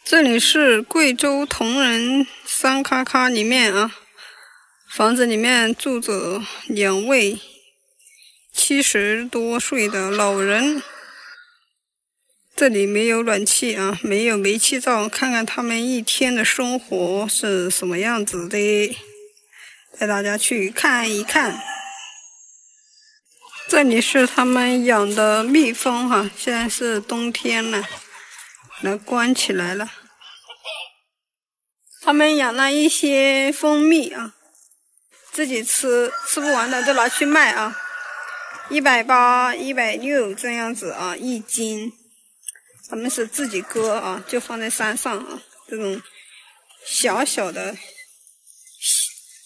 这里是贵州铜仁三咔咔里面啊，房子里面住着2位70多岁的老人。这里没有暖气啊，没有煤气灶，看看他们一天的生活是什么样子的，带大家去看一看。这里是他们养的蜜蜂哈，现在是冬天了，来关起来了。他们养了一些蜂蜜啊，自己吃不完的就拿去卖啊，180、160这样子啊1斤。他们是自己割啊，就放在山上啊，这种小小的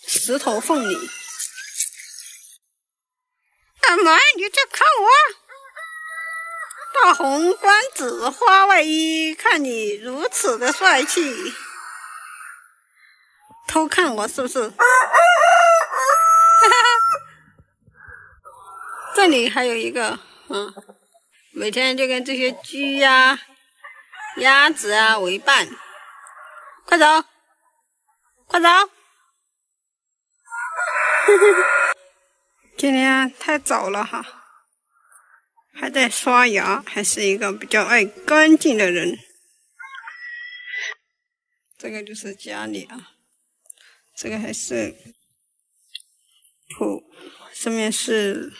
石头缝里。干嘛？你在看我？大红光子花外衣，看你如此的帅气，偷看我是不是？这里还有一个，每天就跟这些鸡呀、鸭子啊为伴。快走，快走！今天太早了哈，还在刷牙，还是一个比较爱干净的人。这个就是家里啊，这个还是土，上面是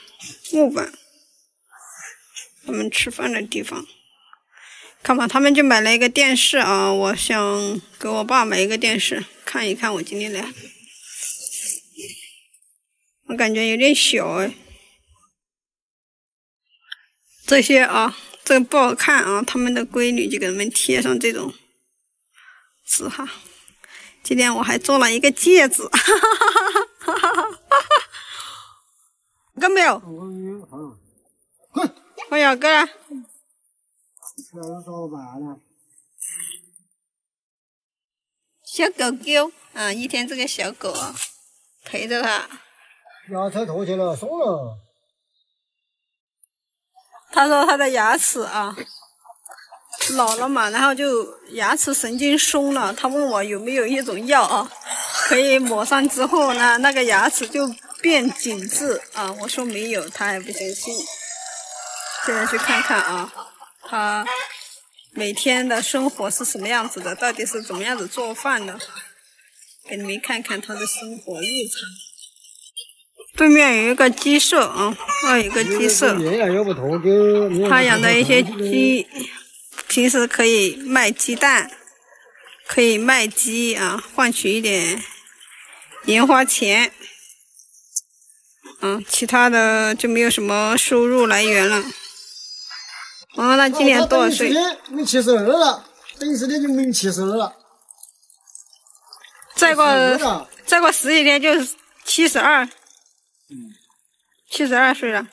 木板。他们吃饭的地方，看吧，他们就买了一个电视啊，我想给我爸买一个电视看一看。我今天来，我感觉有点小哎。这些啊，这个不好看啊，他们的闺女就给他们贴上这种字哈。今天我还做了一个戒指，看没有？我要过来。小狗狗啊，一天这个小狗啊，陪着它。牙齿脱去了，松了。他说他的牙齿啊老了嘛，然后就牙齿神经松了。他问我有没有一种药啊，可以抹上之后呢，那个牙齿就变紧致啊。我说没有，他还不相信。现在去看看啊，他每天的生活是什么样子的，到底是怎么样子做饭的，给你们看看他的生活日常。对面有一个鸡舍啊，有一个鸡舍，他养的一些鸡，平时可以卖鸡蛋，可以卖鸡啊，换取一点零花钱。其他的就没有什么收入来源了。那今年多少岁？没72了，等于是就没72了。再过10几天就72。72岁了。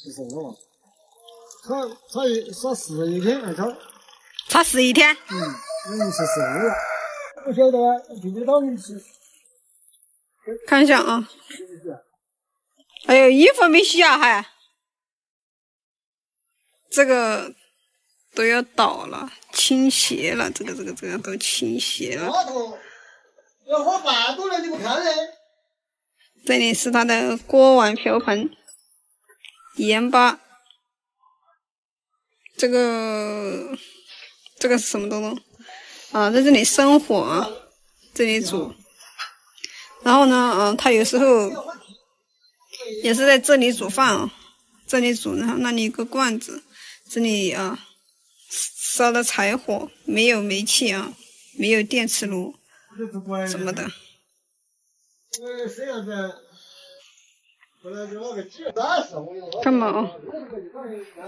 72了。差11天还差。差11天。没72了。不晓得啊，就知道没吃。看一下啊。还有衣服没洗啊还。这个都要倒了，倾斜了，这个都倾斜了。要花8多了，你不看嘞？这里是它的锅碗瓢盆、盐巴。这个是什么东东啊？在这里生火啊，这里煮。然后呢，他有时候也是在这里煮饭啊，这里煮，然后那里有个罐子。这里啊，烧的柴火，没有煤气啊，没有电磁炉什么的。看嘛啊，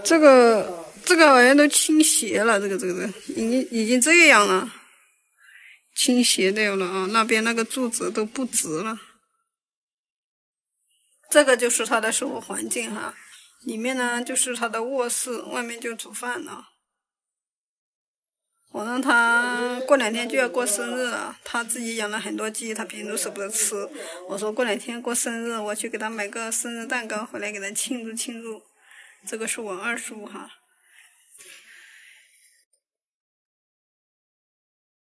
这个好像都倾斜了，这个已经这样了，倾斜掉了啊，那边那个柱子都不直了。这个就是他的生活环境哈。里面呢就是他的卧室，外面就煮饭了。我让他过2天就要过生日了，他自己养了很多鸡，他平时都舍不得吃。我说过2天过生日，我去给他买个生日蛋糕回来给他庆祝庆祝。这个是我二叔哈。